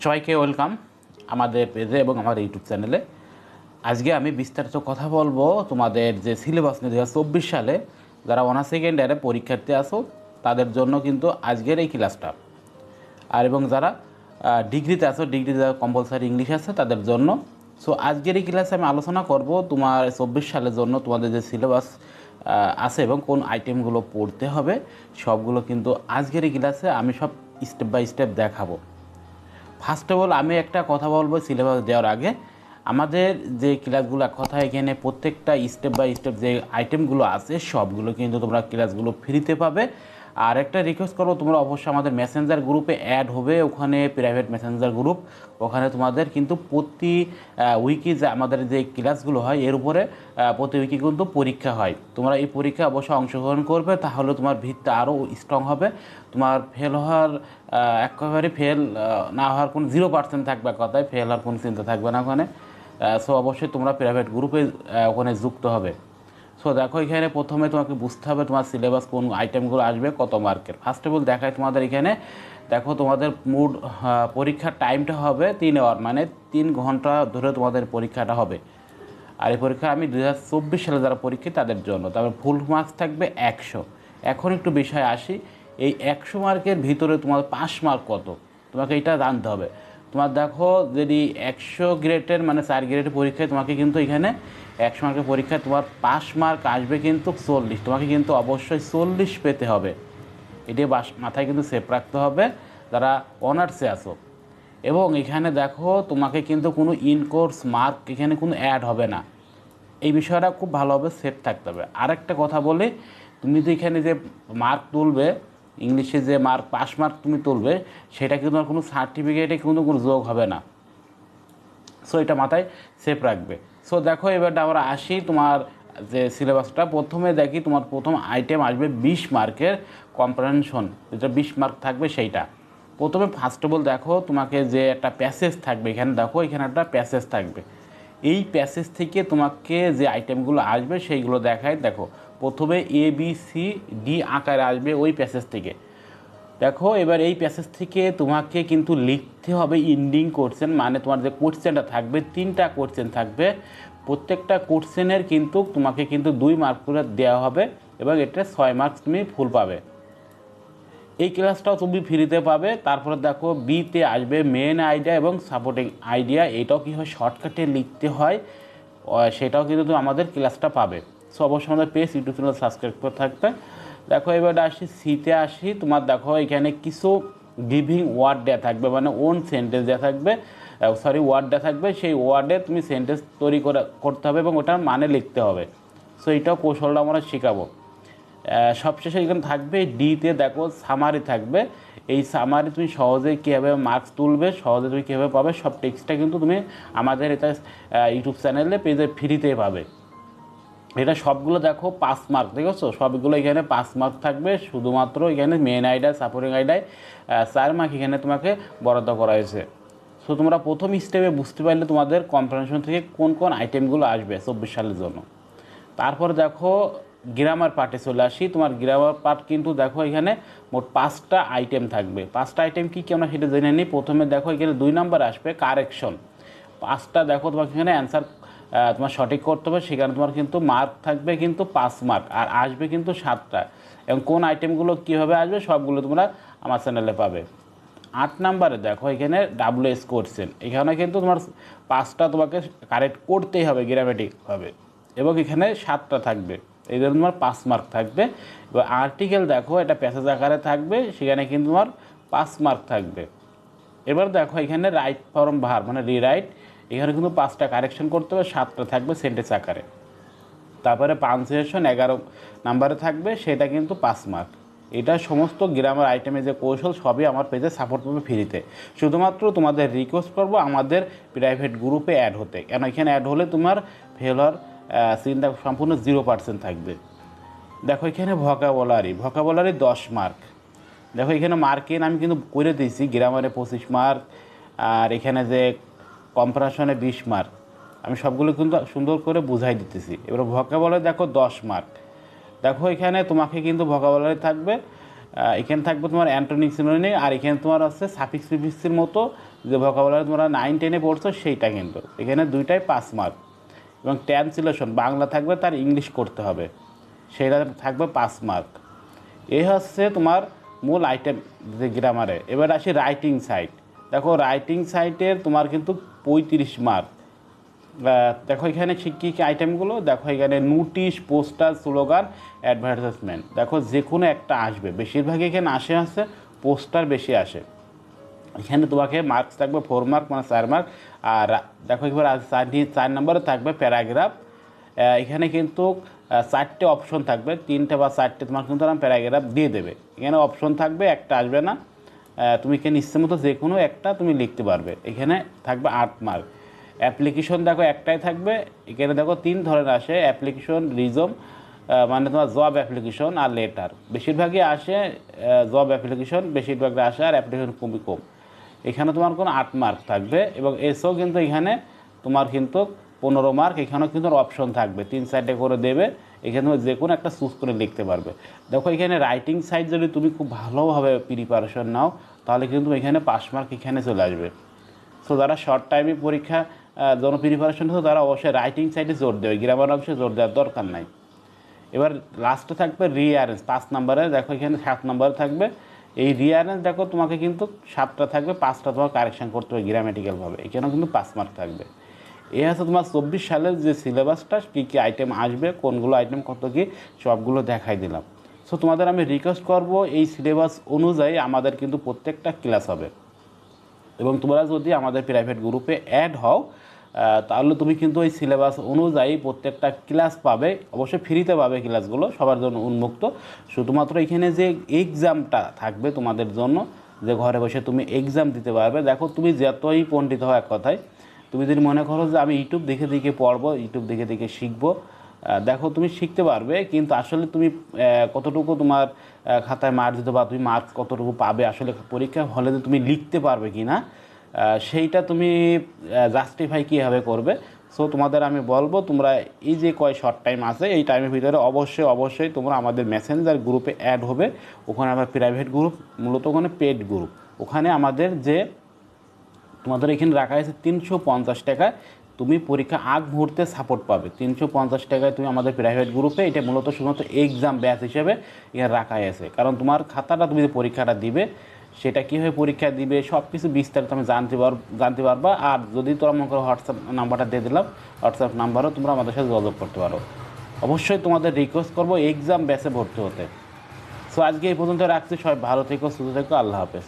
সবাইকে ওয়েলকাম আমাদের পেজে এবং আমার ইউটিউব চ্যানেলে। আজকে আমি বিস্তারিত কথা বলবো তোমাদের যে সিলেবাস নিয়ে 2024 সালে যারা অনার্স সেকেন্ড ইয়ারে পরীক্ষার্থী আসো তাদের জন্য কিন্তু আজকের এই ক্লাসটা। আর এবং যারা ডিগ্রিতে আসো, ডিগ্রিতে যারা কম্পালসারি ইংলিশ আছে তাদের জন্য। সো আজকের এই ক্লাসে আমি আলোচনা করব তোমার 24 সালের জন্য তোমাদের যে সিলেবাস আছে এবং কোন আইটেমগুলো পড়তে হবে সবগুলো কিন্তু আজকের এই ক্লাসে আমি সব স্টেপ বাই স্টেপ দেখাবো। ফার্স্ট অফ অল আমি একটা কথা বলবো সিলেবাস দেওয়ার আগে, আমাদের যে ক্লাসগুলো কথা এখানে প্রত্যেকটা স্টেপ বাই স্টেপ যে আইটেমগুলো আছে সবগুলো কিন্তু তোমরা ক্লাসগুলো ফ্রিতে পাবে। আর একটা রিকোয়েস্ট করবো, তোমরা অবশ্যই আমাদের মেসেঞ্জার গ্রুপে অ্যাড হবে, ওখানে প্রাইভেট মেসেঞ্জার গ্রুপ, ওখানে তোমাদের কিন্তু প্রতি উইকে যে আমাদের যে ক্লাসগুলো হয় এর উপরে প্রতি উইকে কিন্তু পরীক্ষা হয়। তোমরা এই পরীক্ষা অবশ্যই অংশগ্রহণ করবে, তাহলে তোমার ভিতটা আরও স্ট্রং হবে। তোমার ফেল হওয়ার একেবারে ফেল না হওয়ার কোনো 0% থাকবে, কথায় ফেল হওয়ার কোনো চিন্তা থাকবে না ওখানে। সো অবশ্যই তোমরা প্রাইভেট গ্রুপে ওখানে যুক্ত হবে। সো দেখো এখানে প্রথমে তোমাকে বুঝতে হবে তোমার সিলেবাস কোন আইটেমগুলো আসবে কত মার্কের। ফার্স্ট অফ অল দেখায় তোমাদের এখানে দেখো তোমাদের মোট পরীক্ষার টাইমটা হবে 3 আওয়ার, মানে 3 ঘন্টা ধরে তোমাদের পরীক্ষাটা হবে। আর এই পরীক্ষা আমি 2024 সালে যারা পরীক্ষা তাদের জন্য, তারপর ফুল মার্কস থাকবে 100। এখন একটু বিষয় আসি, এই 100 মার্কের ভিতরে তোমার পাস মার্ক কত তোমাকে এটা জানতে হবে। তোমার দেখো যদি 100 গ্রেডের মানে 4 গ্রেডের পরীক্ষায় তোমাকে কিন্তু এখানে 100 মার্কের পরীক্ষায় তোমার পাস মার্ক আসবে কিন্তু 40। তোমাকে কিন্তু অবশ্যই 40 পেতে হবে, এটি মাথায় কিন্তু সেভ রাখতে হবে যারা অনার্সে আসো। এবং এখানে দেখো তোমাকে কিন্তু কোনো ইনকোর্স মার্ক এখানে কোনো অ্যাড হবে না, এই বিষয়টা খুব ভালোভাবে সেভ থাকতে হবে। আরেকটা কথা বলি, তুমি তো এখানে যে মার্ক তুলবে ইংলিশে যে মার্ক পাস মার্ক তুমি তুলবে সেটা কিন্তু তোমার কোনো সার্টিফিকেটে কিন্তু কোনো যোগ হবে না। সো এটা মাথায় সেভ রাখবে। সো দেখো এবার আমরা আসি তোমার যে সিলেবাসটা। প্রথমে দেখি তোমার প্রথম আইটেম আসবে 20 মার্কের কম্প্রিহেনশন, যেটা 20 মার্ক থাকবে সেইটা। প্রথমে ফার্স্ট অফ অল দেখো তোমাকে যে একটা প্যাসেজ থাকবে, এখানে দেখো এখানে একটা প্যাসেজ থাকবে। এই প্যাসেজ থেকে তোমাকে যে আইটেমগুলো আসবে সেইগুলো দেখায়। দেখো প্রথমে ABCD আকারে আসবে ওই প্যাসেজ থেকে। দেখো এবার এই প্যাসেজ থেকে তোমাকে কিন্তু লিখতে হবে ইন্ডিং কোশ্চেন, মানে তোমার যে কোশ্চেনটা থাকবে 3টা কোশ্চেন থাকবে, প্রত্যেকটা কোশ্চেনের কিন্তু তোমাকে কিন্তু 2 মার্ক করে দেওয়া হবে এবং এটা 6 মার্কস তুমি ফুল পাবে। এই ক্লাসটাও তুমি ফ্রিতে পাবে। তারপরে দেখো বিতে আসবে মেন আইডিয়া এবং সাপোর্টিং আইডিয়া, এটাও কী হয় শর্টকাটে লিখতে হয়, সেটাও কিন্তু তুমি আমাদের ক্লাসটা পাবে। সো অবশ্যই আমাদের পেজ ইউটিউব চ্যানেল সাবস্ক্রাইব করে থাকবে। দেখো এবার আসি সিতে আসি, তোমার দেখো এখানে কিছু গিভিং ওয়ার্ড দেওয়া থাকবে, মানে ওন সেন্টেন্স দেওয়া থাকবে, ওয়ার্ড দেওয়া থাকবে, সেই ওয়ার্ডে তুমি সেন্টেন্স তৈরি করতে হবে এবং ওটার মানে লিখতে হবে। সো এইটাও কৌশলটা আমরা শেখাবো। সবশেষে এখানে থাকবে ডিতে দেখো সামারি থাকবে, এই সামারি তুমি সহজে কীভাবে মার্কস তুলবে, সহজে তুমি কীভাবে পাবে, সব টেক্সটটা কিন্তু তুমি আমাদের এটা ইউটিউব চ্যানেলে পেজে ফ্রিতে পাবে। এটা সবগুলো দেখো 5 মার্ক, দেখেছো সবগুলো এখানে 5 মার্ক থাকবে, শুধুমাত্র এখানে মেন আইডিয়া সাপোর্টিং আইডিয়ায় 4 মার্ক এখানে তোমাকে বরাদ্দ করা হয়েছে। সো তোমরা প্রথম স্টেপে বুঝতে পারলে তোমাদের কম্প্রিহেনশন থেকে কোন কোন আইটেমগুলো আসবে 24 সালের জন্য। তারপরে দেখো গ্রামার পার্টে চলে আসি। তোমার গ্রামার পার্ট কিন্তু দেখো এখানে মোট 5টা আইটেম থাকবে। 5টা আইটেম কী কী আমরা সেটা জেনে নিই। প্রথমে দেখো এখানে 2 নম্বর আসবে কারেকশন। 5টা দেখো তোমাকে এখানে অ্যান্সার তোমার সঠিক করতে হবে, সেখানে তোমার কিন্তু মার্ক থাকবে কিন্তু 5 মার্ক, আর আসবে কিন্তু 7টা। এবং কোন আইটেমগুলো কীভাবে আসবে সবগুলো তোমরা আমার চ্যানেলে পাবে। 8 নম্বরে দেখো এখানে WS কোশ্চেন, এখানে কিন্তু তোমার 5টা তোমাকে কারেক্ট করতেই হবে গ্রামেটিকভাবে, এবং এখানে 7টা থাকবে, এই জন্য তোমার 5 মার্ক থাকবে। এবার আর্টিকেল দেখো এটা প্যাসেজ আকারে থাকবে, সেখানে কিন্তু তোমার 5 মার্ক থাকবে। এবার দেখো এখানে রাইট ফর্ম ভার্ব মানে রিরাইট, এখানে কিন্তু 5টা কারেকশন করতে হবে, 7টা থাকবে সেন্টেন্স আকারে। তারপরে পাঞ্চুয়েশন 11 নাম্বারে থাকবে, সেটা কিন্তু 5 মার্ক। এটা সমস্ত গ্রামার আইটেমের যে কৌশল সবই আমার পেজে সাপোর্ট পাবে ফ্রিতে। শুধুমাত্র তোমাদের রিকোয়েস্ট করবো আমাদের প্রাইভেট গ্রুপে অ্যাড হতে, কেন এখানে অ্যাড হলে তোমার ফেল হওয়ার চিন্তা সম্পূর্ণ 0% থাকবে। দেখো এখানে ভোকাবুলারি 10 মার্ক। দেখো এখানে মার্কিন আমি কিন্তু করে দিয়েছি, গ্রামারে 25 মার্ক, আর এখানে যে কম্পারেশনে 20 মার্ক, আমি সবগুলো কিন্তু সুন্দর করে বুঝাই দিতেছি। এবার ভোকাবুলারি দেখো 10 মার্ক। দেখো এখানে তোমাকে কিন্তু ভোকাবুলারি থাকবে এখানে থাকবে তোমার অ্যান্টোনিম সিনোনিম, আর এখানে তোমার আছে সাফিক্স প্রিফিক্সের মতো যে ভোকাবুলারি তোমরা 9-10 পড়ছো সেইটা, কিন্তু এখানে দুইটাই 5 মার্ক। এবং ট্রান্সলেশন বাংলা থাকবে, তার ইংলিশ করতে হবে, সেটা থাকবে 5 মার্ক। এই হচ্ছে তোমার মূল আইটেম যে গ্রামারে। এবার আসি রাইটিং সাইড। দেখো রাইটিং সাইটের তোমার কিন্তু 35 মার্ক। দেখো এখানে কী কী আইটেমগুলো, দেখো এখানে নোটিশ, পোস্টার, স্লোগান, অ্যাডভার্টাইজমেন্ট, দেখো যে কোনো একটা আসবে, বেশিরভাগই এখানে আসে পোস্টার বেশি আসে। এখানে তোমাকে মার্কস থাকবে 4 মার্ক, মানে 4 মার্ক। আর দেখো এবার 4 নম্বরে থাকবে প্যারাগ্রাফ। এখানে কিন্তু 4টে অপশন থাকবে, 3টে বা 4টে তোমার কিন্তু প্যারাগ্রাফ দিয়ে দেবে। এখানে অপশন থাকবে, একটা আসবে না, তুমি এখানে ইচ্ছে মতো যে কোনো একটা তুমি লিখতে পারবে। এখানে থাকবে 8 মার্ক। অ্যাপ্লিকেশন দেখো একটাই থাকবে, এখানে দেখো 3 ধরনের আসে, অ্যাপ্লিকেশন, রিজম, মানে তোমার জব অ্যাপ্লিকেশন আর লেটার। বেশিরভাগই আসে জব অ্যাপ্লিকেশন, বেশিরভাগই আসে, আর অ্যাপ্লিকেশন খুবই কম। এখানে তোমার কোনো 8 মার্ক থাকবে। এবং এসও কিন্তু এখানে তোমার কিন্তু 15 মার্ক। এখানেও কিন্তু অপশন থাকবে, 3-4টে করে দেবে, এখানে তুমি যে কোনো একটা চুজ করে লিখতে পারবে। দেখো এখানে রাইটিং সাইড যদি তুমি খুব ভালোভাবে প্রিপারেশন নাও, তাহলে কিন্তু এখানে 5 মার্ক এখানে চলে আসবে। সো যারা শর্ট টাইমে পরীক্ষা জন্য প্রিপারেশন হতো, তারা অবশ্যই রাইটিং সাইডে জোর দেবে, গ্রামার অংশে জোর দেওয়ার দরকার নাই। এবার লাস্টে থাকবে রিঅ্যারেঞ্জ 5 নম্বরে। দেখো এখানে 7 নম্বরে থাকবে এই রিঅ্যারেঞ্জ। দেখো তোমাকে কিন্তু 7টা থাকবে, 5টা তোমার কারেকশন করতে হবে গ্রামেটিক্যালভাবে, এখানেও কিন্তু 5 মার্ক থাকবে। এই হচ্ছে তোমার 24 সালের যে সিলেবাসটা, কী কী আইটেম আসবে, কোনগুলো আইটেম কত কী, সবগুলো দেখাই দিলাম। সো তোমাদের আমি রিকোয়েস্ট করব, এই সিলেবাস অনুযায়ী আমাদের কিন্তু প্রত্যেকটা ক্লাস হবে। এবং তোমরা যদি আমাদের প্রাইভেট গ্রুপে অ্যাড হও, তাহলে তুমি কিন্তু ওই সিলেবাস অনুযায়ী প্রত্যেকটা ক্লাস পাবে, অবশ্যই ফ্রিতে পাবে, ক্লাসগুলো সবার জন্য উন্মুক্ত। শুধুমাত্র এখানে যে এক্সামটা থাকবে তোমাদের জন্য, যে ঘরে বসে তুমি এক্সাম দিতে পারবে। দেখো তুমি যতই পণ্ডিত হও, এক কথায় তুমি যদি মনে করো যে আমি ইউটিউব দেখে দেখে পড়বো, ইউটিউব দেখে দেখে শিখবো, দেখো তুমি শিখতে পারবে, কিন্তু আসলে তুমি কতটুকু তোমার খাতায় মার্ক দিতে, বা তুমি মার্কস কতটুকু পাবে, আসলে পরীক্ষা হলে যে তুমি লিখতে পারবে কি না, সেইটা তুমি জাস্টিফাই কীভাবে করবে। সো তোমাদের আমি বলবো, তোমরা এই যে শর্ট টাইম আছে, এই টাইমের ভিতরে অবশ্যই তোমরা আমাদের মেসেঞ্জার গ্রুপে অ্যাড হবে। ওখানে আমার প্রাইভেট গ্রুপ, মূলত ওখানে পেড গ্রুপ। ওখানে আমাদের যে তোমাদের এখানে রাখা হয়েছে 350 টাকায় তুমি পরীক্ষা আগ মুহূর্তে সাপোর্ট পাবে। 350 টাকায় তুমি আমাদের প্রাইভেট গ্রুপে, এটা মূলত শুধুমাত্র এক্সাম ব্যাচ হিসেবে এখানে রাখা আছে। কারণ তোমার খাতাটা তুমি যে পরীক্ষাটা দিবে, সেটা কীভাবে পরীক্ষা দিবে সব কিছু বিস্তারিত আমি জানতে পারবা। আর যদি তোমরা মনে করো, হোয়াটসঅ্যাপ নাম্বারটা দিয়ে দিলাম, হোয়াটসঅ্যাপ নাম্বারও তোমরা আমাদের সাথে যোগাযোগ করতে পারো। অবশ্যই তোমাদের রিকোয়েস্ট করবো এক্সাম ব্যাচে ভর্তি হতে। সো আজকে এই পর্যন্ত রাখছি, সবাই ভালো থেকো, সুস্থ থেকো, আল্লাহ হাফেজ।